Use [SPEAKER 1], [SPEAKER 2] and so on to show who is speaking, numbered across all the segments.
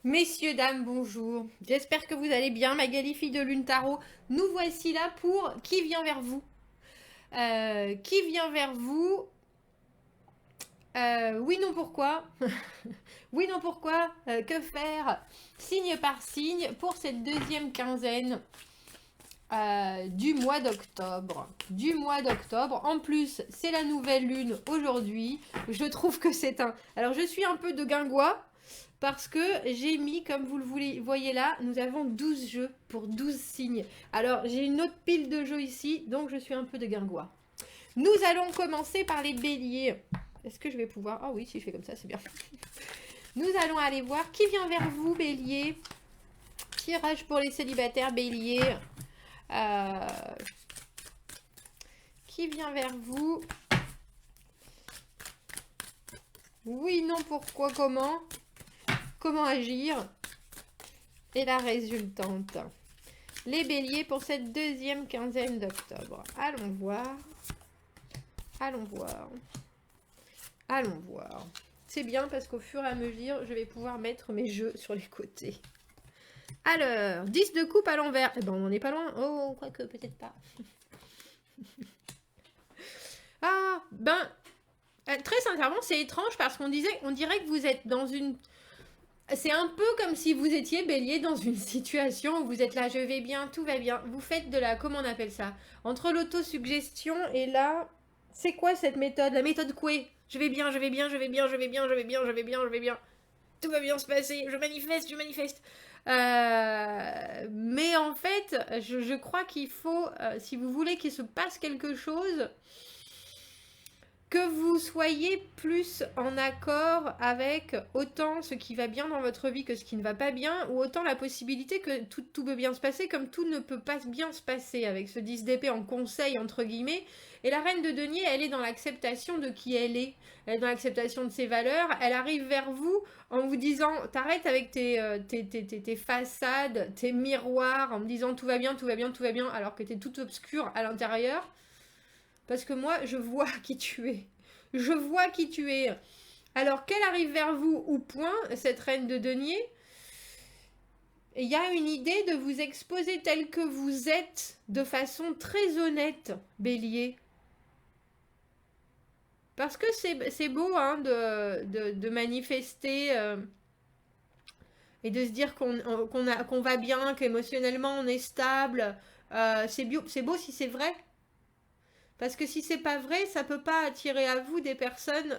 [SPEAKER 1] Messieurs, dames, bonjour. J'espère que vous allez bien. Magali, fille de Lune Tarot. Nous voici là pour Qui vient vers vous. Qui vient vers vous. Oui, non, pourquoi. Oui, non, pourquoi. Que faire. Signe par signe pour cette deuxième quinzaine du mois d'octobre. Du mois d'octobre. En plus, c'est la nouvelle lune aujourd'hui. Je trouve que c'est un... Alors, je suis un peu de guingois. Parce que j'ai mis, comme vous le voyez là, nous avons 12 jeux pour 12 signes. Alors, j'ai une autre pile de jeux ici, donc je suis un peu de guingois. Nous allons commencer par les béliers. Est-ce que je vais pouvoir... Ah oui, si je fais comme ça, c'est bien. Nous allons aller voir qui vient vers vous, bélier. Tirage pour les célibataires, bélier. Qui vient vers vous? Oui, non, pourquoi, comment? Comment agir? Et la résultante. Les béliers pour cette deuxième quinzaine d'octobre. Allons voir. Allons voir. Allons voir. C'est bien parce qu'au fur et à mesure, je vais pouvoir mettre mes jeux sur les côtés. Alors, 10 de coupe à l'envers. Eh ben, on n'en est pas loin. Oh, quoique, peut-être pas. Ah, ben, très sincèrement, c'est étrange parce qu'on dirait que vous êtes dans une... C'est un peu comme si vous étiez bélier dans une situation où vous êtes là, je vais bien, tout va bien. Vous faites de la, comment on appelle ça? Entre l'autosuggestion et là, c'est quoi cette méthode? La méthode Coué. Je vais bien, je vais bien, je vais bien, je vais bien, je vais bien, je vais bien, je vais bien. Tout va bien se passer, je manifeste, je manifeste. Mais en fait, je crois qu'il faut, si vous voulez qu'il se passe quelque chose, que vous soyez plus en accord avec autant ce qui va bien dans votre vie que ce qui ne va pas bien, ou autant la possibilité que tout peut bien se passer comme tout ne peut pas bien se passer, avec ce 10 d'épée en conseil entre guillemets. Et la reine de denier, elle est dans l'acceptation de qui elle est dans l'acceptation de ses valeurs. Elle arrive vers vous en vous disant t'arrêtes avec tes façades, tes miroirs, en me disant tout va bien, tout va bien, tout va bien, alors que t'es tout obscur à l'intérieur. Parce que moi, je vois qui tu es. Je vois qui tu es. Alors qu'elle arrive vers vous ou point, cette reine de denier, il y a une idée de vous exposer tel que vous êtes de façon très honnête, bélier. Parce que c'est beau hein, de manifester et de se dire qu'on va bien, qu'émotionnellement on est stable. C'est beau si c'est vrai. Parce que si c'est pas vrai, ça peut pas attirer à vous des personnes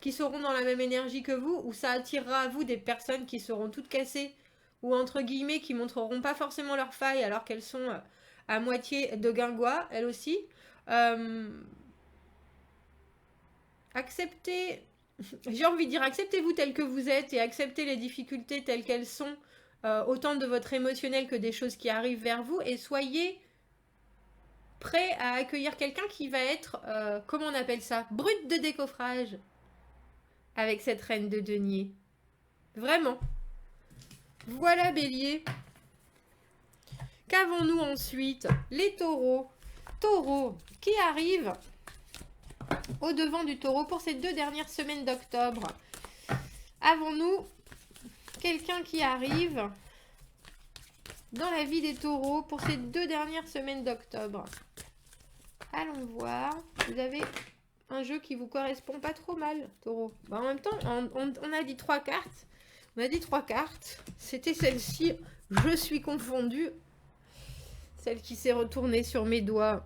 [SPEAKER 1] qui seront dans la même énergie que vous, ou ça attirera à vous des personnes qui seront toutes cassées, ou entre guillemets qui montreront pas forcément leurs failles alors qu'elles sont à moitié de guingois, elles aussi. Euh, acceptez, j'ai envie de dire, acceptez-vous tel que vous êtes et acceptez les difficultés telles qu'elles sont, autant de votre émotionnel que des choses qui arrivent vers vous, et soyez prêt à accueillir quelqu'un qui va être, comment on appelle ça, brut de décoffrage avec cette reine de denier. Vraiment. Voilà bélier. Qu'avons-nous ensuite? Les taureaux. Taureaux qui arrivent au devant du taureau pour ces 2 dernières semaines d'octobre. Avons-nous quelqu'un qui arrive dans la vie des taureaux pour ces 2 dernières semaines d'octobre? Allons voir. Vous avez un jeu qui vous correspond pas trop mal, taureau. Bah, en même temps, on a dit 3 cartes. On a dit 3 cartes. C'était celle-ci. Je suis confondue. Celle qui s'est retournée sur mes doigts.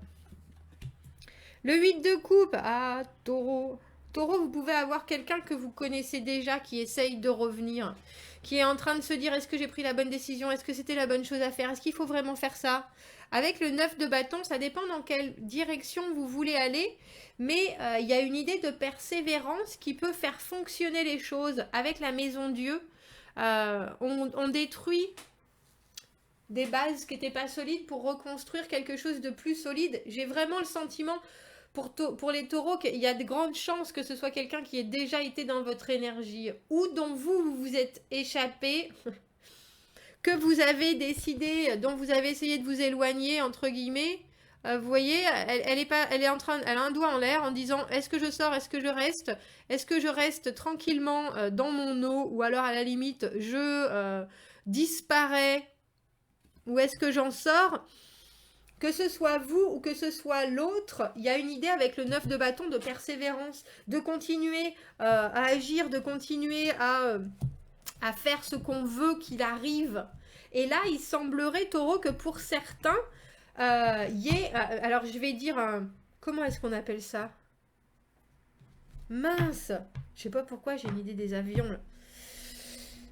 [SPEAKER 1] Le 8 de coupe. Ah, taureau. Taureau, vous pouvez avoir quelqu'un que vous connaissez déjà qui essaye de revenir. Qui est en train de se dire est-ce que j'ai pris la bonne décision? Est-ce que c'était la bonne chose à faire? Est-ce qu'il faut vraiment faire ça? Avec le 9 de bâton, ça dépend dans quelle direction vous voulez aller. Mais il y a une idée de persévérance qui peut faire fonctionner les choses. Avec la maison Dieu, on détruit des bases qui n'étaient pas solides pour reconstruire quelque chose de plus solide. J'ai vraiment le sentiment pour les taureaux qu'il y a de grandes chances que ce soit quelqu'un qui ait déjà été dans votre énergie ou dont vous vous êtes échappé, que vous avez décidé, dont vous avez essayé de vous éloigner, entre guillemets, Vous voyez, elle est pas, elle est en train, elle a un doigt en l'air en disant est-ce que je sors, est-ce que je reste, est-ce que je reste tranquillement dans mon eau ou alors à la limite je disparais ou est-ce que j'en sors? Que ce soit vous ou que ce soit l'autre, il y a une idée avec le 9 de bâton de persévérance, de continuer à agir, de continuer à faire ce qu'on veut qu'il arrive. Et là, il semblerait, Taureau, que pour certains, y ait... alors, je vais dire... comment est-ce qu'on appelle ça? Mince! Je sais pas pourquoi j'ai une idée des avions, là.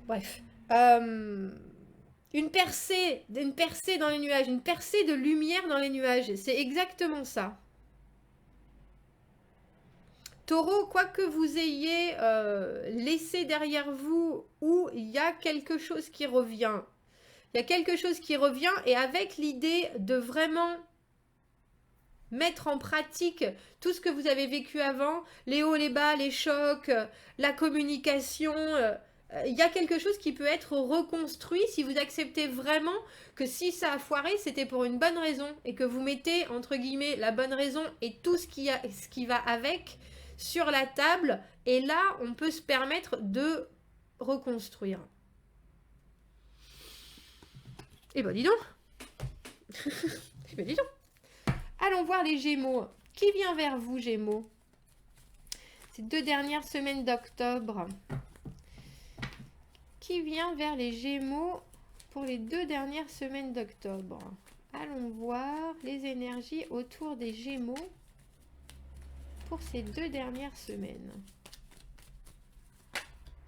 [SPEAKER 1] Bref. Une percée dans les nuages, une percée de lumière dans les nuages. C'est exactement ça. Taureau, quoi que vous ayez laissé derrière vous, où il y a quelque chose qui revient. Il y a quelque chose qui revient et avec l'idée de vraiment mettre en pratique tout ce que vous avez vécu avant, les hauts, les bas, les chocs, la communication. Il y a quelque chose qui peut être reconstruit si vous acceptez vraiment que si ça a foiré, c'était pour une bonne raison et que vous mettez entre guillemets la bonne raison et tout ce qui va avec sur la table. Et là, on peut se permettre de reconstruire. Eh ben dis donc. Eh ben dis donc. Allons voir les Gémeaux. Qui vient vers vous, Gémeaux? Ces 2 dernières semaines d'octobre. Qui vient vers les Gémeaux pour les 2 dernières semaines d'octobre? Allons voir les énergies autour des Gémeaux pour ces 2 dernières semaines.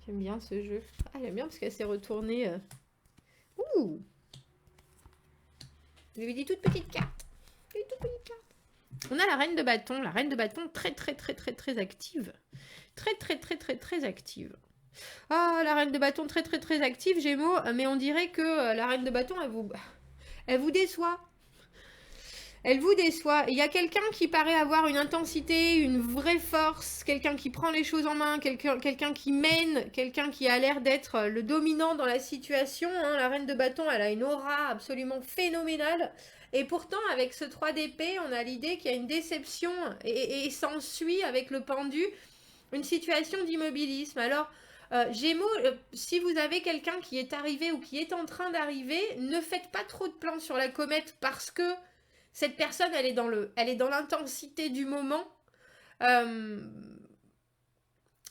[SPEAKER 1] J'aime bien ce jeu. Ah, j'aime bien parce qu'elle s'est retournée. Ouh! Je lui ai dit toute petite carte. On a la reine de bâton. La reine de bâton très active. Très active. Ah, la reine de bâton très active, Gémeaux. Mais on dirait que la reine de bâton, elle vous déçoit. Elle vous déçoit. Il y a quelqu'un qui paraît avoir une intensité, une vraie force, quelqu'un qui prend les choses en main, quelqu'un qui mène, quelqu'un qui a l'air d'être le dominant dans la situation. Hein. La reine de bâton, elle a une aura absolument phénoménale. Et pourtant, avec ce 3 d'épée, on a l'idée qu'il y a une déception et s'ensuit avec le pendu une situation d'immobilisme. Alors, Gémeaux, si vous avez quelqu'un qui est arrivé ou qui est en train d'arriver, ne faites pas trop de plans sur la comète parce que cette personne, elle est dans l'intensité du moment.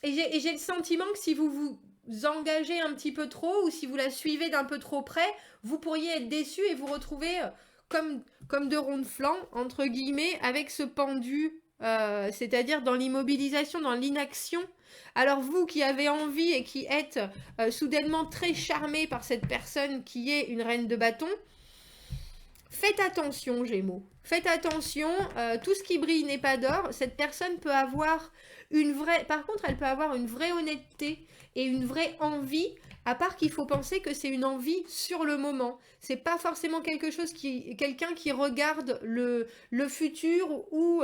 [SPEAKER 1] Et j'ai le sentiment que si vous vous engagez un petit peu trop ou si vous la suivez d'un peu trop près, vous pourriez être déçu et vous retrouver comme de ronds de flanc, entre guillemets, avec ce pendu, c'est-à-dire dans l'immobilisation, dans l'inaction. Alors vous qui avez envie et qui êtes soudainement très charmé par cette personne qui est une reine de bâton, faites attention, Gémeaux. Faites attention, tout ce qui brille n'est pas d'or. Cette personne peut avoir une vraie... Par contre, elle peut avoir une vraie honnêteté et une vraie envie, à part qu'il faut penser que c'est une envie sur le moment. C'est pas forcément quelque chose quelqu'un qui regarde le futur ou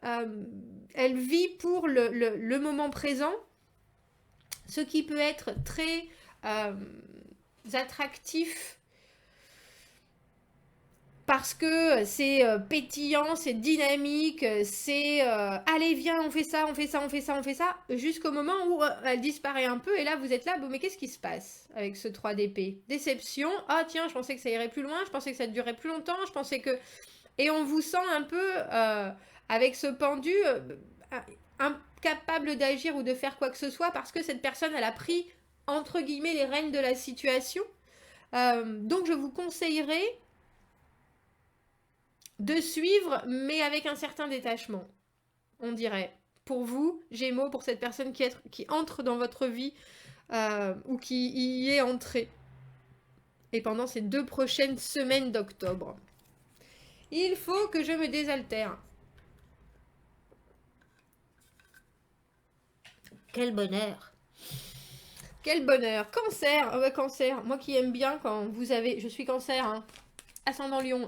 [SPEAKER 1] elle vit pour le moment présent. Ce qui peut être très attractif parce que c'est pétillant, c'est dynamique, c'est allez viens on fait ça, jusqu'au moment où elle disparaît un peu et là vous êtes là, bon mais qu'est-ce qui se passe avec ce 3 d'épée? Déception, ah tiens je pensais que ça irait plus loin, je pensais que ça durerait plus longtemps, je pensais que... Et on vous sent un peu avec ce pendu incapable d'agir ou de faire quoi que ce soit parce que cette personne elle a pris entre guillemets les rênes de la situation. Donc je vous conseillerais de suivre, mais avec un certain détachement, on dirait. Pour vous, Gémeaux, pour cette personne qui entre dans votre vie ou qui y est entrée. Et pendant ces 2 prochaines semaines d'octobre. Il faut que je me désaltère. Quel bonheur! Quel bonheur! Cancer! Cancer, moi qui aime bien quand vous avez... Je suis Cancer, hein. Ascendant Lion.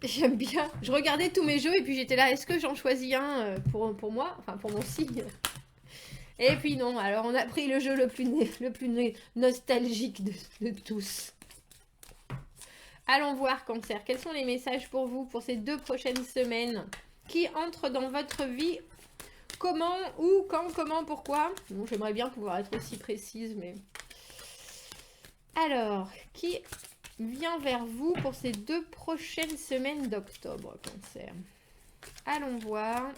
[SPEAKER 1] J'aime bien. Je regardais tous mes jeux et puis j'étais là, est-ce que j'en choisis un pour moi? Enfin, pour mon signe. Et puis non, alors on a pris le jeu le plus nostalgique de tous. Allons voir, Cancer. Quels sont les messages pour vous pour ces 2 prochaines semaines? Qui entre dans votre vie? Comment, où, quand, comment, pourquoi? Bon, j'aimerais bien pouvoir être aussi précise, mais... Alors, qui vient vers vous pour ces 2 prochaines semaines d'octobre, Cancer? Allons voir.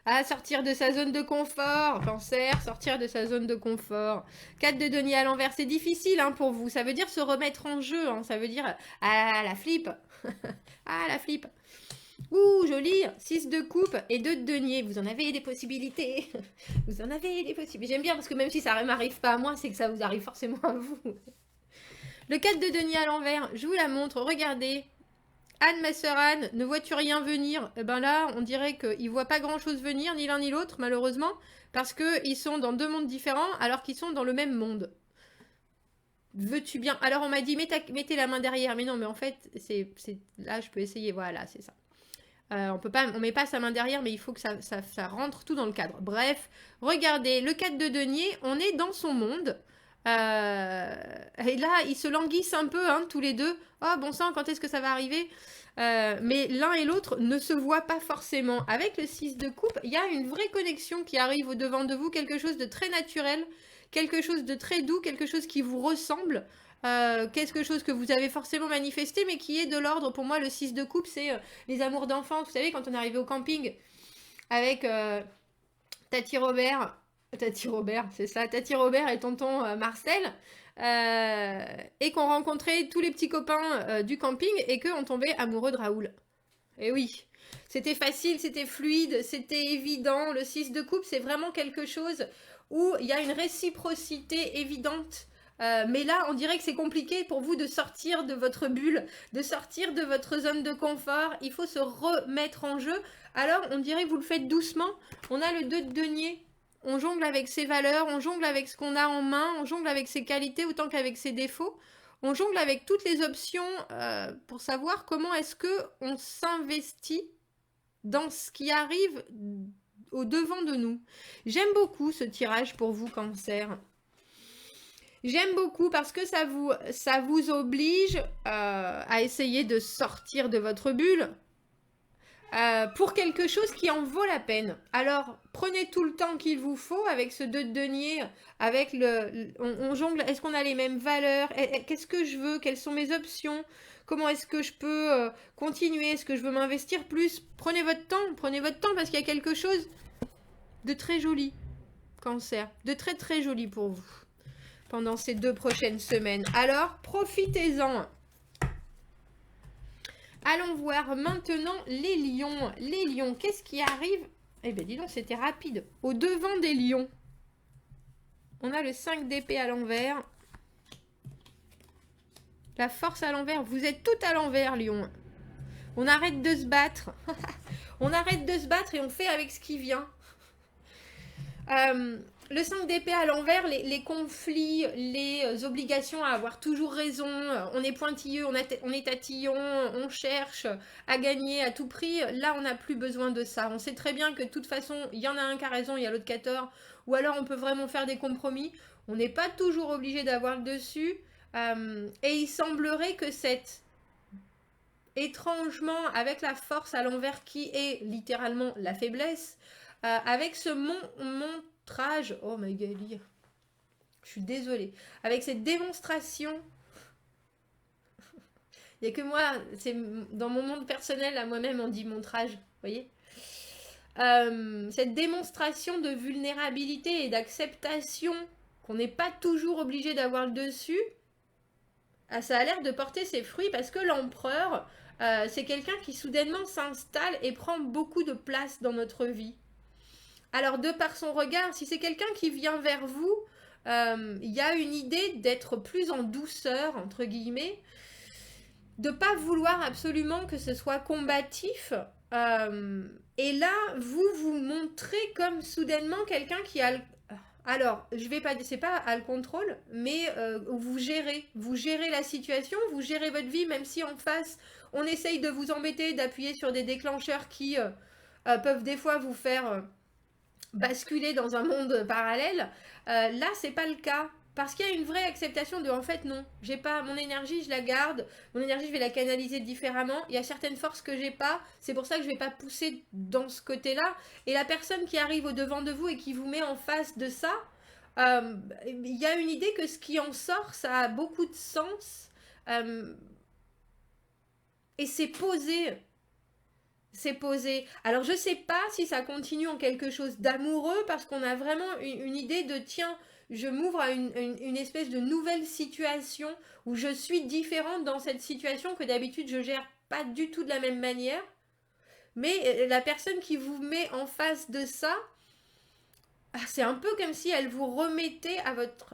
[SPEAKER 1] Ah, sortir de sa zone de confort, Cancer, sortir de sa zone de confort. 4 de denier à l'envers, c'est difficile hein, pour vous. Ça veut dire se remettre en jeu, hein. Ça veut dire... Ah, la flip. Ah, la flip. Ouh, joli. 6 de coupe et 2 de denier. Vous en avez des possibilités. Vous en avez des possibilités. J'aime bien parce que même si ça ne m'arrive pas à moi, c'est que ça vous arrive forcément à vous. Le 4 de denier à l'envers, je vous la montre. Regardez. Anne, ma sœur Anne, ne vois-tu rien venir? Eh ben là, on dirait qu'ils ne voient pas grand-chose venir, ni l'un ni l'autre, malheureusement, parce qu'ils sont dans 2 mondes différents, alors qu'ils sont dans le même monde. Veux-tu bien? Alors, on m'a dit, mettez la main derrière. Mais non, mais en fait, c'est là, je peux essayer. Voilà, c'est ça. On met pas sa main derrière, mais il faut que ça rentre tout dans le cadre. Bref, regardez, le 4 de denier, on est dans son monde. Et là, ils se languissent un peu, hein, tous les deux. Oh, bon sang, quand est-ce que ça va arriver? Mais l'un et l'autre ne se voient pas forcément. Avec le 6 de coupe, il y a une vraie connexion qui arrive au devant de vous, quelque chose de très naturel, quelque chose de très doux, quelque chose qui vous ressemble. Quelque chose que vous avez forcément manifesté, mais qui est de l'ordre, pour moi, le 6 de coupe, c'est les amours d'enfants. Vous savez, quand on est arrivé au camping avec Tati Robert, c'est ça, Tati Robert et tonton Marcel, et qu'on rencontrait tous les petits copains du camping et qu'on tombait amoureux de Raoul. Et oui, c'était facile, c'était fluide, c'était évident. Le 6 de coupe, c'est vraiment quelque chose où il y a une réciprocité évidente. Mais là, on dirait que c'est compliqué pour vous de sortir de votre bulle, de sortir de votre zone de confort. Il faut se remettre en jeu. Alors, on dirait que vous le faites doucement. On a le 2 de denier. On jongle avec ses valeurs, on jongle avec ce qu'on a en main, on jongle avec ses qualités autant qu'avec ses défauts. On jongle avec toutes les options pour savoir comment est-ce qu'on s'investit dans ce qui arrive au devant de nous. J'aime beaucoup ce tirage pour vous, Cancer. J'aime beaucoup parce que ça vous oblige à essayer de sortir de votre bulle pour quelque chose qui en vaut la peine. Alors, prenez tout le temps qu'il vous faut avec ce 2 de denier, avec on jongle, est-ce qu'on a les mêmes valeurs? Qu'est-ce que je veux? Quelles sont mes options? Comment est-ce que je peux continuer? Est-ce que je veux m'investir plus? Prenez votre temps parce qu'il y a quelque chose de très joli, Cancer, de très très joli pour vous pendant ces 2 prochaines semaines. Alors, profitez-en. Allons voir maintenant les lions. Les lions, qu'est-ce qui arrive? Eh bien, dis donc, c'était rapide. Au devant des lions, on a le 5 d'épée à l'envers. La force à l'envers. Vous êtes tout à l'envers, lion. On arrête de se battre. On arrête de se battre et on fait avec ce qui vient. Le 5 d'épée à l'envers, les conflits, les obligations à avoir toujours raison, on est pointilleux, on est tatillon, on cherche à gagner à tout prix. Là, on n'a plus besoin de ça. On sait très bien que de toute façon, il y en a un qui a raison, il y a l'autre qui a tort. Ou alors, on peut vraiment faire des compromis. On n'est pas toujours obligé d'avoir le dessus. Et il semblerait que cette... étrangement, avec la force à l'envers qui est littéralement la faiblesse, avec ce montrage, oh my god, je suis désolée, avec cette démonstration, il n'y a que moi, c'est dans mon monde personnel, à moi-même on dit montrage, vous voyez, cette démonstration de vulnérabilité et d'acceptation qu'on n'est pas toujours obligé d'avoir le dessus, ça a l'air de porter ses fruits parce que l'empereur, c'est quelqu'un qui soudainement s'installe et prend beaucoup de place dans notre vie. Alors, de par son regard, si c'est quelqu'un qui vient vers vous, il y a une idée d'être plus en douceur, entre guillemets, de ne pas vouloir absolument que ce soit combatif. Et là, vous montrez comme soudainement quelqu'un qui a... Alors, je vais pas dire, c'est pas à le contrôle, mais vous gérez la situation, vous gérez votre vie, même si en face, on essaye de vous embêter, d'appuyer sur des déclencheurs qui peuvent des fois vous faire... basculer dans un monde parallèle, là c'est pas le cas Parce qu'il y a une vraie acceptation de, en fait, non, j'ai pas mon énergie, je la garde, mon énergie, je vais la canaliser différemment. Il y a certaines forces que j'ai pas, c'est pour ça que je vais pas pousser dans ce côté-là. Et la personne qui arrive au devant de vous et qui vous met en face de ça, il y a une idée que ce qui en sort, ça a beaucoup de sens. Et c'est posé. C'est posé. Alors je sais pas si ça continue en quelque chose d'amoureux parce qu'on a vraiment une idée de tiens, je m'ouvre à une espèce de nouvelle situation où je suis différente dans cette situation que d'habitude je gère pas du tout de la même manière. Mais la personne qui vous met en face de ça, c'est un peu comme si elle vous remettait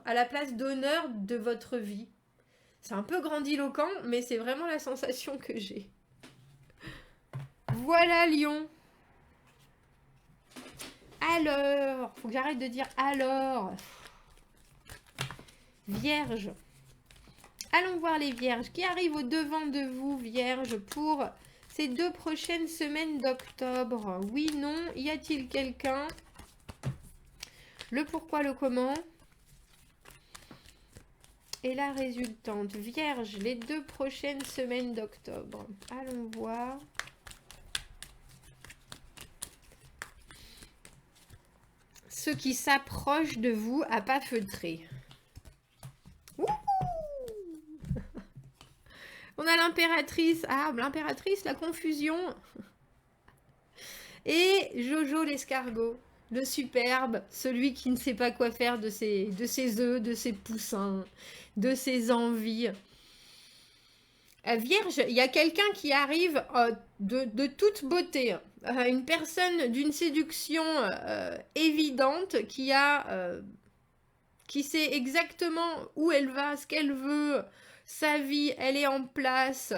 [SPEAKER 1] à la place d'honneur de votre vie. C'est un peu grandiloquent, mais c'est vraiment la sensation que j'ai. Voilà Lion. Alors, faut que j'arrête de dire alors. Vierge. Allons voir les vierges qui arrivent au devant de vous, vierge, pour ces 2 prochaines semaines d'octobre. Oui, non, y a-t-il quelqu'un? Le pourquoi, le comment? Et la résultante. Vierge, les 2 prochaines semaines d'octobre. Allons voir. Ceux qui s'approchent de vous à pas feutrer. Ouh, on a l'impératrice. Ah, l'impératrice, la confusion. Et Jojo l'escargot, le superbe, celui qui ne sait pas quoi faire de ses œufs, de ses poussins, de ses envies. Vierge, il y a quelqu'un qui arrive de toute beauté. Une personne d'une séduction évidente qui sait exactement où elle va, ce qu'elle veut, sa vie, elle est en place,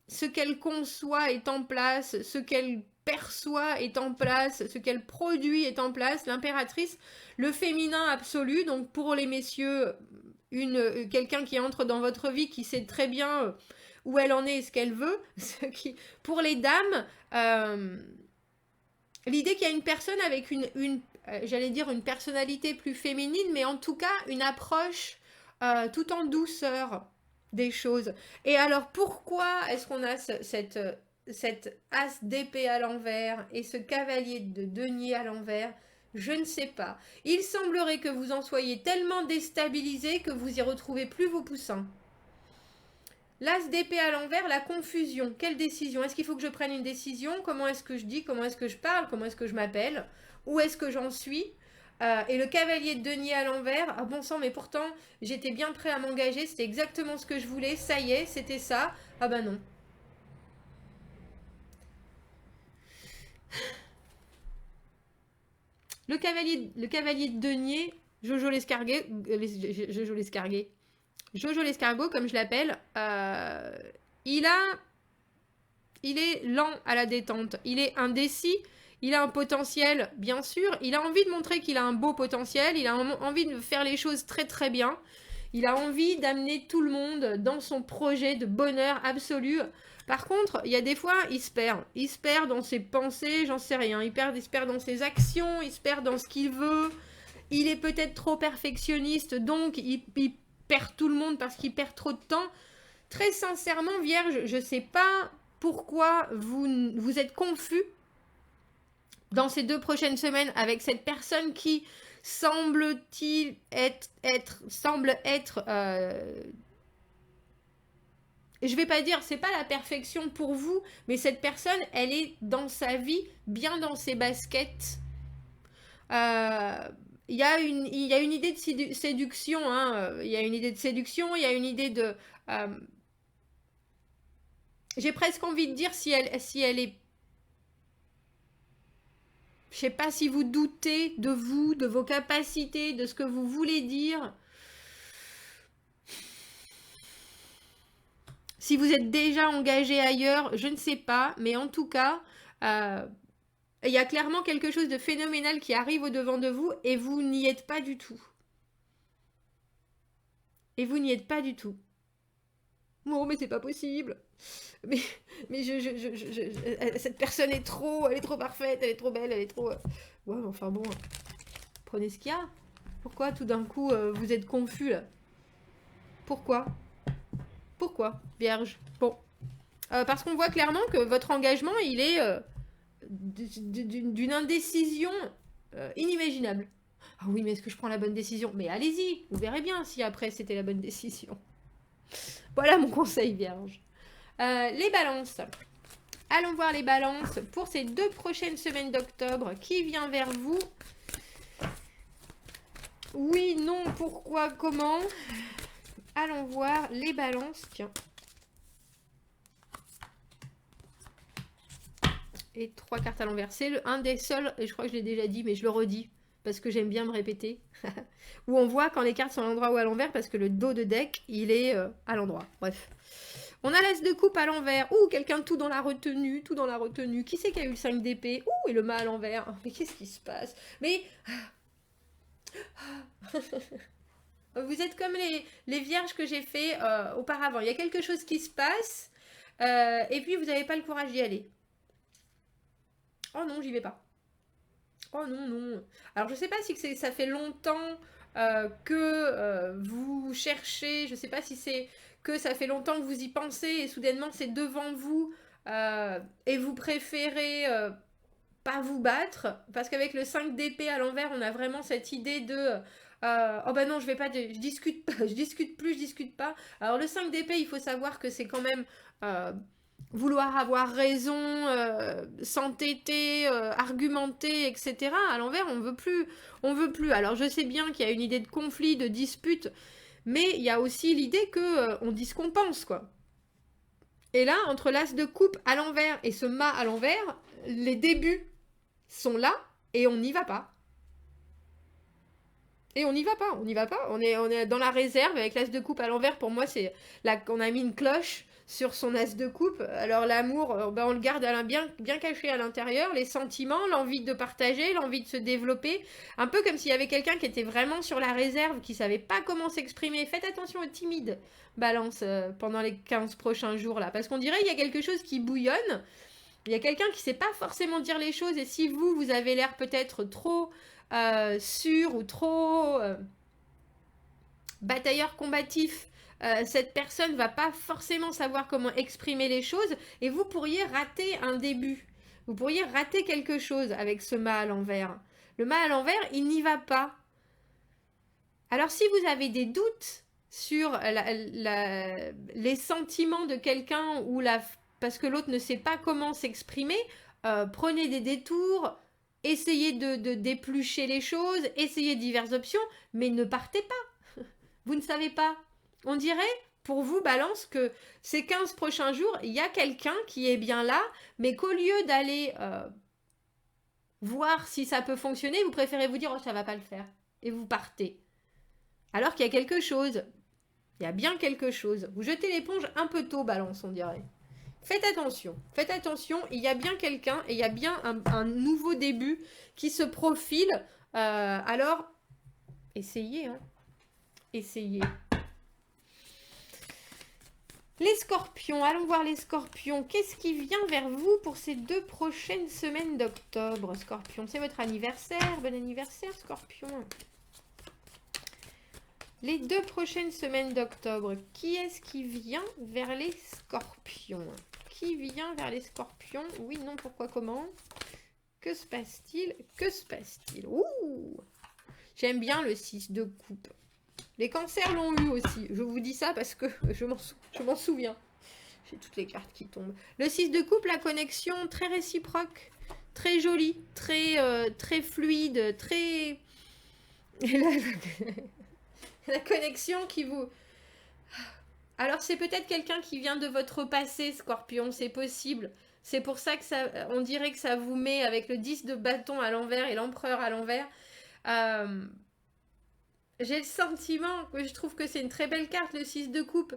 [SPEAKER 1] ce qu'elle conçoit est en place, ce qu'elle perçoit est en place, ce qu'elle produit est en place. L'impératrice, le féminin absolu, donc pour les messieurs, quelqu'un qui entre dans votre vie qui sait très bien où elle en est et ce qu'elle veut. Pour les dames, l'idée qu'il y a une personne avec j'allais dire une personnalité plus féminine, mais en tout cas une approche tout en douceur des choses. Et alors pourquoi est-ce qu'on a cette as d'épée à l'envers et ce cavalier de denier à l'envers? Je ne sais pas. Il semblerait que vous en soyez tellement déstabilisé que vous y retrouvez plus vos poussins. L'as d'épée à l'envers, la confusion. Quelle décision? Est-ce qu'il faut que je prenne une décision? Comment est-ce que je dis? Comment est-ce que je parle? Comment est-ce que je m'appelle? Où est-ce que j'en suis? Et le cavalier de denier à l'envers, ah bon sang, mais pourtant, j'étais bien prêt à m'engager, c'était exactement ce que je voulais, ça y est, c'était ça. Ah bah non. Le cavalier de denier, Jojo l'escargot, comme je l'appelle, il est lent à la détente, il est indécis, il a un potentiel, bien sûr, il a envie de montrer qu'il a un beau potentiel, il a envie de faire les choses très très bien, il a envie d'amener tout le monde dans son projet de bonheur absolu. Par contre, il y a des fois, il se perd dans ses pensées, j'en sais rien, il se perd dans ses actions, il se perd dans ce qu'il veut, il est peut-être trop perfectionniste, donc il perd tout le monde parce qu'il perd trop de temps. Très sincèrement, Vierge, je ne sais pas pourquoi vous êtes confus dans ces 2 prochaines semaines avec cette personne qui semble être je vais pas dire, c'est pas la perfection pour vous, mais cette personne, elle est dans sa vie, bien dans ses baskets. Il y a une idée de séduction, hein. Il y a une idée de séduction, il y a une idée de... j'ai presque envie de dire si elle est... Je sais pas si vous doutez de vous, de vos capacités, de ce que vous voulez dire. Si vous êtes déjà engagé ailleurs, je ne sais pas, mais en tout cas, il y a clairement quelque chose de phénoménal qui arrive au devant de vous et vous n'y êtes pas du tout. Et vous n'y êtes pas du tout. Non, mais c'est pas possible. Mais cette personne est trop, elle est trop parfaite, elle est trop belle, elle est trop... Ouais, enfin bon, prenez ce qu'il y a. Pourquoi tout d'un coup vous êtes confus là? Pourquoi? Pourquoi, Vierge? Bon. Parce qu'on voit clairement que votre engagement, il est d'une indécision inimaginable. Ah oui, mais est-ce que je prends la bonne décision? Mais allez-y, vous verrez bien si après c'était la bonne décision. Voilà mon conseil, Vierge. Les balances. Allons voir les balances pour ces 2 prochaines semaines d'octobre. Qui vient vers vous? Oui, non, pourquoi, comment? Allons voir les balances. Tiens. Et 3 cartes à l'envers. C'est un des seuls, et je crois que je l'ai déjà dit, mais je le redis, parce que j'aime bien me répéter, où on voit quand les cartes sont à l'endroit ou à l'envers, parce que le dos de deck, il est à l'endroit. Bref. On a l'as de coupe à l'envers. Ouh, quelqu'un tout dans la retenue, tout dans la retenue. Qui c'est qui a eu le 5 d'épée? Ouh, et le mât à l'envers. Mais qu'est-ce qui se passe? Mais... Vous êtes comme les vierges que j'ai fait auparavant. Il y a quelque chose qui se passe, et puis vous n'avez pas le courage d'y aller. Oh non, j'y vais pas. Oh non, non. Alors je sais pas si ça fait longtemps que vous cherchez, je sais pas si c'est que ça fait longtemps que vous y pensez et soudainement c'est devant vous et vous préférez pas vous battre, parce qu'avec le 5 d'épée à l'envers, on a vraiment cette idée de oh bah non, je vais pas, je discute pas, je discute plus, je discute pas. Alors le 5 d'épée, il faut savoir que c'est quand même vouloir avoir raison, s'entêter, argumenter, etc. À l'envers, on veut plus, on veut plus. Alors je sais bien qu'il y a une idée de conflit, de dispute, mais il y a aussi l'idée que on dit ce qu'on pense, quoi. Et là, entre l'as de coupe à l'envers et ce mât à l'envers, les débuts sont là et on n'y va pas. Et on n'y va pas, on n'y va pas. On est dans la réserve avec l'as de coupe à l'envers. Pour moi, c'est là qu'on a mis une cloche sur son as de coupe. Alors l'amour, ben, on le garde bien caché à l'intérieur. Les sentiments, l'envie de partager, l'envie de se développer. Un peu comme s'il y avait quelqu'un qui était vraiment sur la réserve, qui savait pas comment s'exprimer. Faites attention aux timides, Balance, pendant les 15 prochains jours là. Parce qu'on dirait qu'il y a quelque chose qui bouillonne. Il y a quelqu'un qui sait pas forcément dire les choses. Et si vous avez l'air peut-être trop sûr ou trop batailleur combatif, cette personne va pas forcément savoir comment exprimer les choses et vous pourriez rater un début. Vous pourriez rater quelque chose avec ce mât à l'envers. Le mât à l'envers, il n'y va pas. Alors si vous avez des doutes sur les sentiments de quelqu'un ou parce que l'autre ne sait pas comment s'exprimer, prenez des détours, essayez de d'éplucher les choses, essayez diverses options, mais ne partez pas. Vous ne savez pas. On dirait, pour vous, Balance, que ces 15 prochains jours, il y a quelqu'un qui est bien là, mais qu'au lieu d'aller voir si ça peut fonctionner, vous préférez vous dire « Oh, ça va pas le faire ». Et vous partez. Alors qu'il y a quelque chose. Il y a bien quelque chose. Vous jetez l'éponge un peu tôt, Balance, on dirait. Faites attention, il y a bien quelqu'un et il y a bien un nouveau début qui se profile. Alors, essayez, hein. Essayez. Les scorpions, allons voir les scorpions. Qu'est-ce qui vient vers vous pour ces 2 prochaines semaines d'octobre, scorpion? C'est votre anniversaire, bon anniversaire, scorpion. Les 2 prochaines semaines d'octobre, qui est-ce qui vient vers les scorpions? Qui vient vers les scorpions? Oui, non, pourquoi, comment? Que se passe-t-il? Que se passe-t-il? Ouh! J'aime bien le 6 de coupe. Les cancers l'ont eu aussi. Je vous dis ça parce que je m'en souviens. J'ai toutes les cartes qui tombent. Le 6 de coupe, la connexion très réciproque, très jolie, très fluide, très... La connexion qui vous... Alors c'est peut-être quelqu'un qui vient de votre passé, Scorpion, c'est possible. C'est pour ça que on dirait que ça vous met avec le 10 de bâton à l'envers et l'empereur à l'envers. J'ai le sentiment que je trouve que c'est une très belle carte, le 6 de coupe.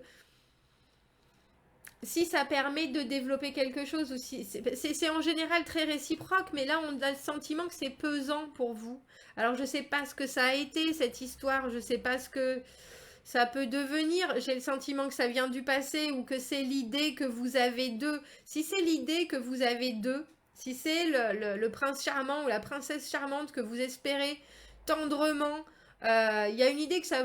[SPEAKER 1] Si ça permet de développer quelque chose aussi, c'est en général très réciproque, mais là on a le sentiment que c'est pesant pour vous. Alors je sais pas ce que ça a été cette histoire, je sais pas ce que ça peut devenir. J'ai le sentiment que ça vient du passé ou que c'est l'idée que vous avez d'eux. Si c'est l'idée que vous avez d'eux, si c'est le prince charmant ou la princesse charmante que vous espérez tendrement Il y a une idée que ça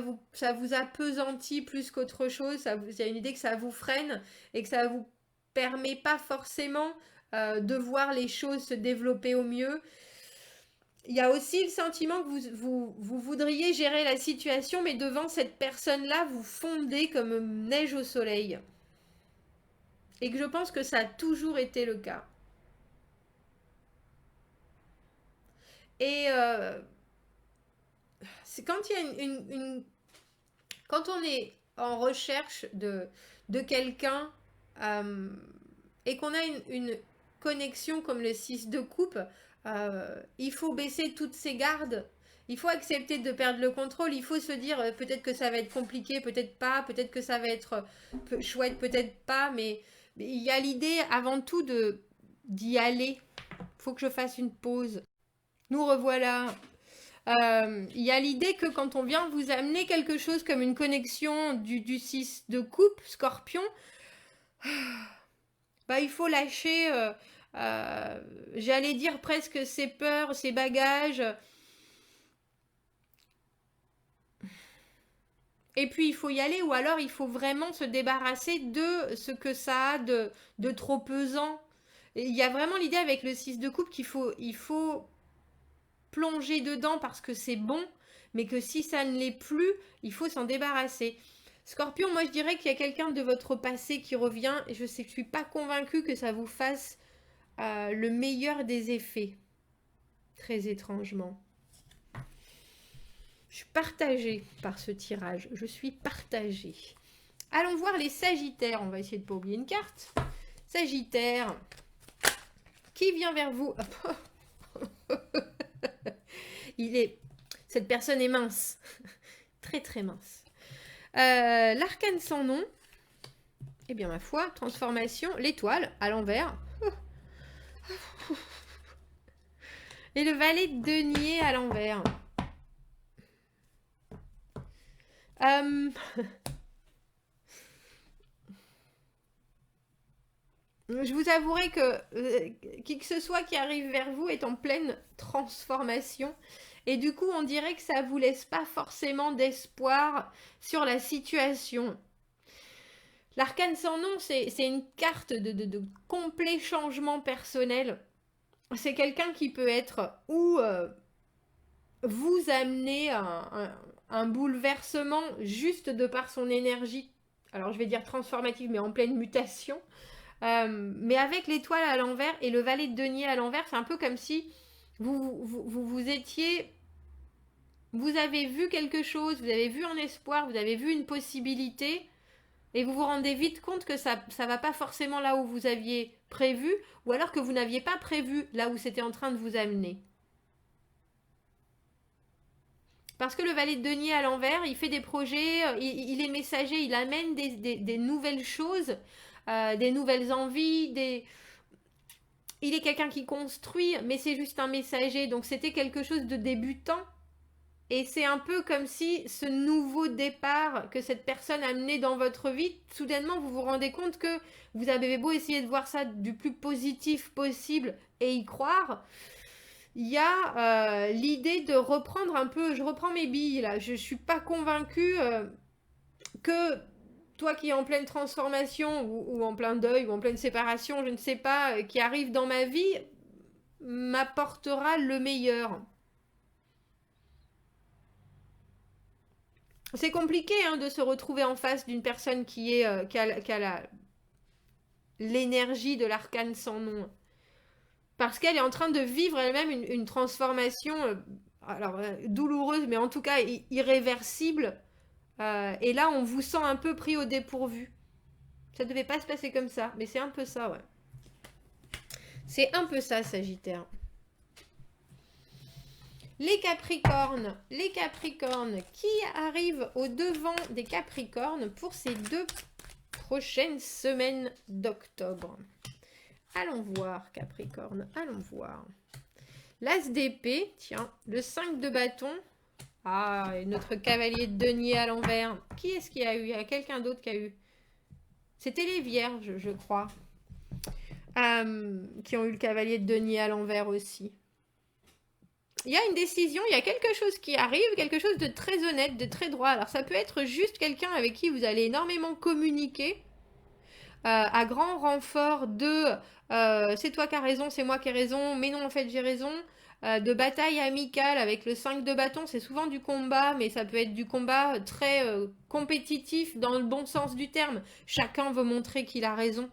[SPEAKER 1] vous appesantit plus qu'autre chose. Il y a une idée que ça vous freine et que ça vous permet pas forcément de voir les choses se développer au mieux. Il y a aussi le sentiment que vous voudriez gérer la situation, mais devant cette personne-là, vous fondez comme neige au soleil. Et que je pense que ça a toujours été le cas. Et c'est quand il y a quand on est en recherche de quelqu'un et qu'on a une connexion comme le 6 de coupe, il faut baisser toutes ses gardes. Il faut accepter de perdre le contrôle. Il faut se dire peut-être que ça va être compliqué, peut-être pas, peut-être que ça va être chouette, peut-être pas, mais il y a l'idée avant tout d'y aller. Il faut que je fasse une pause. Nous revoilà. Il y a l'idée que quand on vient vous amener quelque chose comme une connexion du 6 de coupe, scorpion, bah, il faut lâcher, j'allais dire presque ses peurs, ses bagages. Et puis il faut y aller, ou alors il faut vraiment se débarrasser de ce que ça a de trop pesant. Et il y a vraiment l'idée avec le 6 de coupe il faut plonger dedans parce que c'est bon, mais que si ça ne l'est plus, il faut s'en débarrasser. Scorpion, moi je dirais qu'il y a quelqu'un de votre passé qui revient, et je sais que je suis pas convaincue que ça vous fasse le meilleur des effets. Très étrangement. Je suis partagée par ce tirage. Je suis partagée. Allons voir les Sagittaires. On va essayer de ne pas oublier une carte. Sagittaire. Qui vient vers vous? Cette personne est mince. Très très mince. L'arcane sans nom. Eh bien ma foi, transformation. L'étoile à l'envers. Et le valet de denier à l'envers. Je vous avouerai que qui que ce soit qui arrive vers vous est en pleine transformation. Et du coup, on dirait que ça ne vous laisse pas forcément d'espoir sur la situation. L'arcane sans nom, c'est une carte de complet changement personnel. C'est quelqu'un qui peut être ou vous amener un bouleversement juste de par son énergie. Alors je vais dire transformative, mais en pleine mutation. Mais avec l'étoile à l'envers et le valet de denier à l'envers, c'est un peu comme si vous étiez... Vous avez vu quelque chose, vous avez vu un espoir, vous avez vu une possibilité, et vous vous rendez vite compte que ça va pas forcément là où vous aviez prévu, ou alors que vous n'aviez pas prévu là où c'était en train de vous amener. Parce que le valet de denier à l'envers, il fait des projets, il est messager, il amène des nouvelles choses, des nouvelles envies, il est quelqu'un qui construit, mais c'est juste un messager. Donc c'était quelque chose de débutant. Et c'est un peu comme si ce nouveau départ que cette personne a amené dans votre vie, soudainement vous vous rendez compte que vous avez beau essayer de voir ça du plus positif possible et y croire, il y a l'idée de reprendre un peu, je reprends mes billes là, je ne suis pas convaincue que toi qui es en pleine transformation ou en plein deuil ou en pleine séparation, je ne sais pas, qui arrive dans ma vie, m'apportera le meilleur. C'est compliqué hein, de se retrouver en face d'une personne qui a l'énergie de l'arcane sans nom. Parce qu'elle est en train de vivre elle-même une transformation douloureuse, mais en tout cas irréversible. Et là, on vous sent un peu pris au dépourvu. Ça devait pas se passer comme ça, mais c'est un peu ça, ouais. C'est un peu ça, Sagittaire. Les Capricornes, qui arrivent au devant des Capricornes pour ces 2 prochaines semaines d'octobre. Allons voir, Capricorne, allons voir. L'As d'épée, tiens, le 5 de bâton. Ah, et notre cavalier de denier à l'envers. Qui est-ce qui a eu? Il y a quelqu'un d'autre qui a eu. C'était les Vierges, je crois. Qui ont eu le cavalier de denier à l'envers aussi. il y a une décision, il y a quelque chose qui arrive, quelque chose de très honnête, de très droit. Alors ça peut être juste quelqu'un avec qui vous allez énormément communiquer, à grand renfort de c'est toi qui as raison, c'est moi qui ai raison, mais non en fait j'ai raison. De bataille amicale avec le 5 de bâton, c'est souvent du combat, mais ça peut être du combat très compétitif dans le bon sens du terme. Chacun veut montrer qu'il a raison.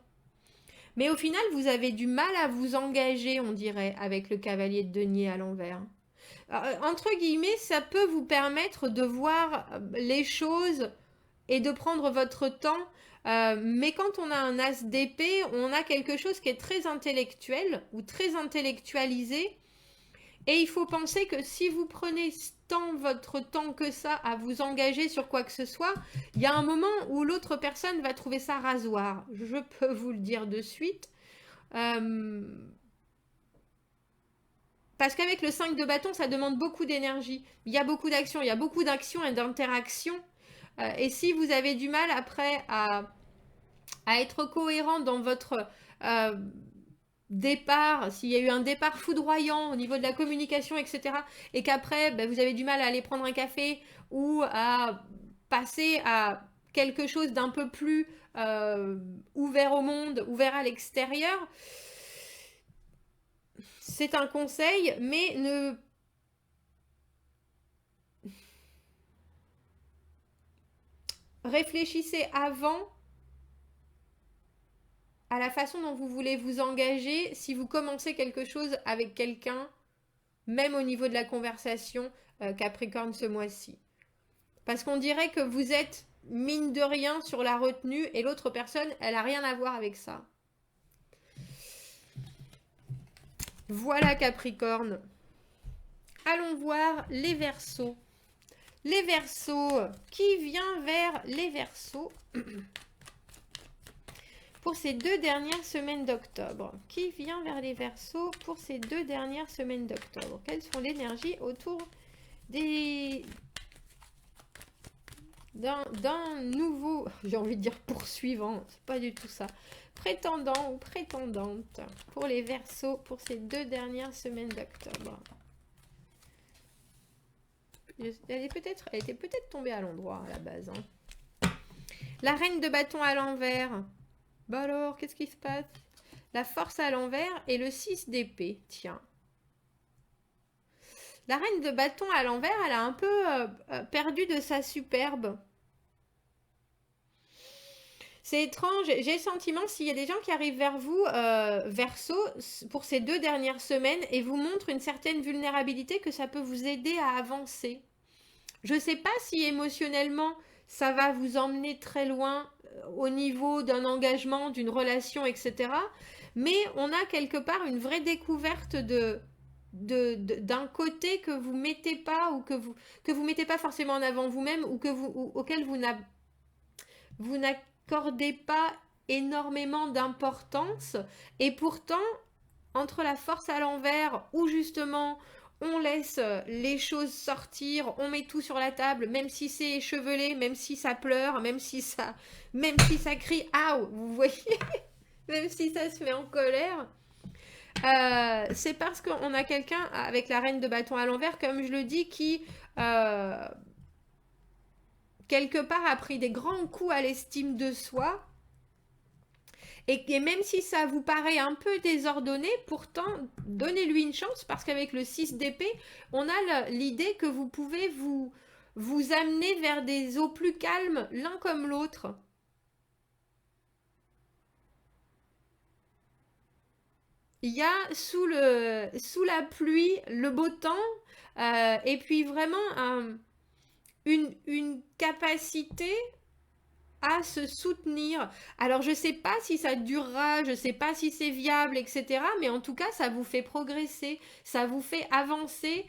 [SPEAKER 1] Mais au final, vous avez du mal à vous engager, on dirait, avec le cavalier de denier à l'envers. Entre guillemets, ça peut vous permettre de voir les choses et de prendre votre temps. Mais quand on a un as d'épée, on a quelque chose qui est très intellectuel ou très intellectualisé. Et il faut penser que si vous prenez tant votre temps que ça à vous engager sur quoi que ce soit, il y a un moment où l'autre personne va trouver ça rasoir. Je peux vous le dire de suite. Parce qu'avec le 5 de bâton, ça demande beaucoup d'énergie. Il y a beaucoup d'actions, il y a beaucoup d'actions et d'interactions. Et si vous avez du mal après à être cohérent dans votre départ, s'il y a eu un départ foudroyant au niveau de la communication, etc., et qu'après, vous avez du mal à aller prendre un café ou à passer à quelque chose d'un peu plus ouvert au monde, ouvert à l'extérieur, c'est un conseil, mais ne... Réfléchissez avant à la façon dont vous voulez vous engager si vous commencez quelque chose avec quelqu'un, même au niveau de la conversation, Capricorne ce mois-ci. Parce qu'on dirait que vous êtes, mine de rien, sur la retenue et l'autre personne, elle n'a rien à voir avec ça. Voilà Capricorne. Allons voir les Verseaux. Les Verseaux, qui vient vers les Verseaux pour ces 2 dernières semaines d'octobre? Qui vient vers les Verseaux pour ces 2 dernières semaines d'octobre? Quelles sont les énergies autour d'un nouveau, j'ai envie de dire poursuivant, c'est pas du tout ça, prétendant ou prétendante pour les Verseaux pour ces 2 dernières semaines d'octobre? Elle était peut-être tombée à l'endroit à la base. Hein. La reine de bâton à l'envers. Bah alors, qu'est-ce qui se passe? La force à l'envers et le 6 d'épée. Tiens. La reine de bâton à l'envers, elle a un peu perdu de sa superbe. C'est étrange. J'ai le sentiment, s'il y a des gens qui arrivent vers vous, Verseau, pour ces 2 dernières semaines, et vous montrent une certaine vulnérabilité, que ça peut vous aider à avancer. Je ne sais pas si émotionnellement, ça va vous emmener très loin au niveau d'un engagement, d'une relation, etc. Mais on a quelque part une vraie découverte d'un côté que vous mettez pas ou que vous mettez pas forcément en avant vous-même ou auquel vous n'accordez pas énormément d'importance, et pourtant entre la force à l'envers où justement on laisse les choses sortir, on met tout sur la table, même si c'est échevelé, même si ça pleure, même si ça crie « Aouh !» vous voyez, même si ça se met en colère. C'est parce qu'on a quelqu'un avec la reine de bâton à l'envers, comme je le dis, qui quelque part a pris des grands coups à l'estime de soi. Et même si ça vous paraît un peu désordonné, pourtant, donnez-lui une chance, parce qu'avec le 6 d'épée, on a l'idée que vous pouvez vous amener vers des eaux plus calmes, l'un comme l'autre. Il y a sous la pluie, le beau temps, et puis vraiment une capacité à se soutenir. Alors je sais pas si ça durera, je sais pas si c'est viable, etc. Mais en tout cas, ça vous fait progresser, ça vous fait avancer,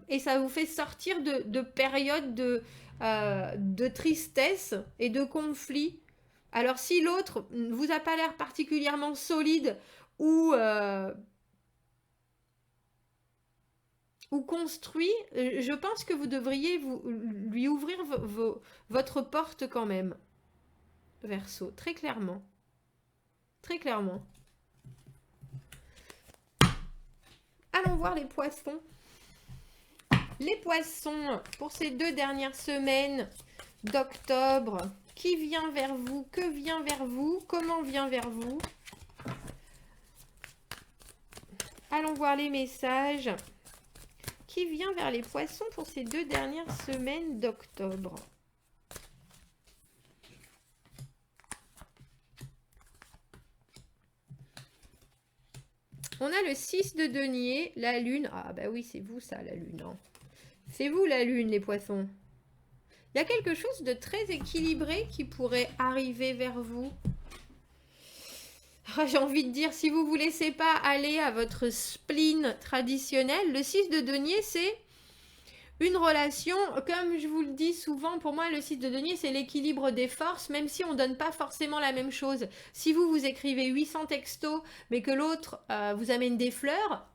[SPEAKER 1] et ça vous fait sortir de périodes de tristesse et de conflit. Alors si l'autre vous a pas l'air particulièrement solide ou construit, je pense que vous devriez lui ouvrir votre porte quand même. Verseau, très clairement. Très clairement. Allons voir les poissons. Les poissons, pour ces 2 dernières semaines d'octobre, qui vient vers vous? Que vient vers vous? Comment vient vers vous? Allons voir les messages. Qui vient vers les poissons pour ces 2 dernières semaines d'octobre? On a le 6 de denier, la lune. Ah bah oui, c'est vous ça, la lune. Hein. C'est vous la lune, les poissons. Il y a quelque chose de très équilibré qui pourrait arriver vers vous. J'ai envie de dire, si vous ne vous laissez pas aller à votre spleen traditionnel, le 6 de denier, c'est une relation, comme je vous le dis souvent, pour moi, le 6 de denier, c'est l'équilibre des forces, même si on ne donne pas forcément la même chose. Si vous, vous écrivez 800 textos, mais que l'autre vous amène des fleurs,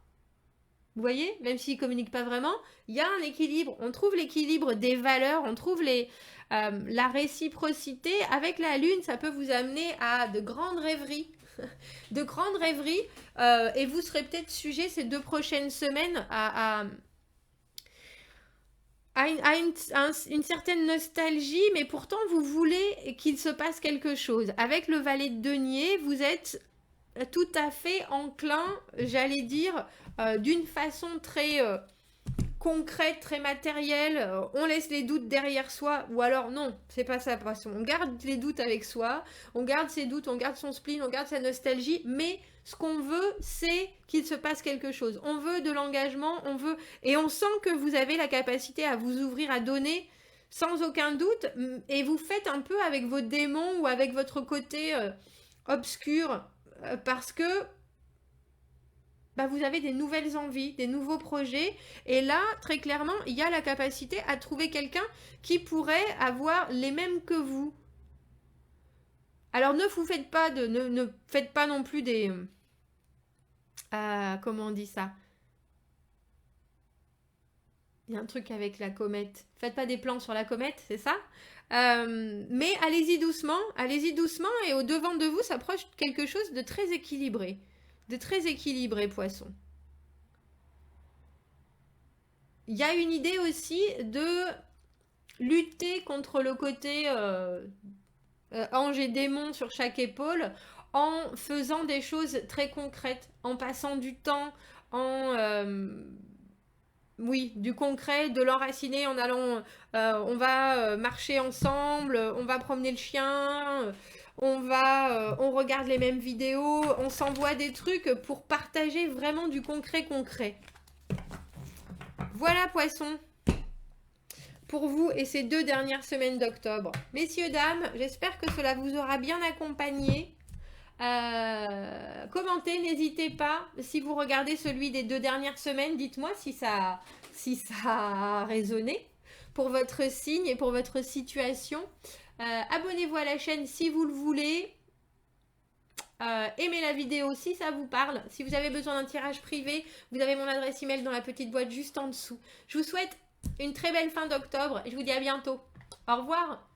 [SPEAKER 1] vous voyez, même s'il ne communique pas vraiment, il y a un équilibre. On trouve l'équilibre des valeurs, on trouve la réciprocité. Avec la lune, ça peut vous amener à de grandes rêveries. De grandes rêveries. Et vous serez peut-être sujet ces 2 prochaines semaines à une certaine nostalgie, mais pourtant vous voulez qu'il se passe quelque chose. Avec le valet de denier, vous êtes tout à fait enclin, j'allais dire, d'une façon très concrète, très matérielle. On laisse les doutes derrière soi, ou alors non, c'est pas ça. On garde les doutes avec soi, on garde ses doutes, on garde son spleen, on garde sa nostalgie, mais ce qu'on veut, c'est qu'il se passe quelque chose. On veut de l'engagement, on veut... Et on sent que vous avez la capacité à vous ouvrir, à donner, sans aucun doute. Et vous faites un peu avec vos démons ou avec votre côté obscur. Parce que vous avez des nouvelles envies, des nouveaux projets. Et là, très clairement, il y a la capacité à trouver quelqu'un qui pourrait avoir les mêmes que vous. Alors, ne faites pas non plus des... comment on dit ça? Il y a un truc avec la comète. Faites pas des plans sur la comète, c'est ça? Mais allez-y doucement, et au devant de vous s'approche quelque chose de très équilibré. Poisson. Il y a une idée aussi de lutter contre le côté ange et démon sur chaque épaule en faisant des choses très concrètes, en passant du temps, oui, du concret, de l'enraciner en allant, on va marcher ensemble, on va promener le chien, on regarde les mêmes vidéos, on s'envoie des trucs pour partager vraiment du concret. Voilà, poisson, pour vous et ces 2 dernières semaines d'octobre. Messieurs, dames, j'espère que cela vous aura bien accompagné. Commentez, n'hésitez pas. Si vous regardez celui des 2 dernières semaines, dites-moi si ça a résonné pour votre signe et pour votre situation. Abonnez-vous à la chaîne si vous le voulez. Aimez la vidéo si ça vous parle. Si vous avez besoin d'un tirage privé, vous avez mon adresse email dans la petite boîte juste en dessous. Je vous souhaite une très belle fin d'octobre et je vous dis à bientôt. Au revoir.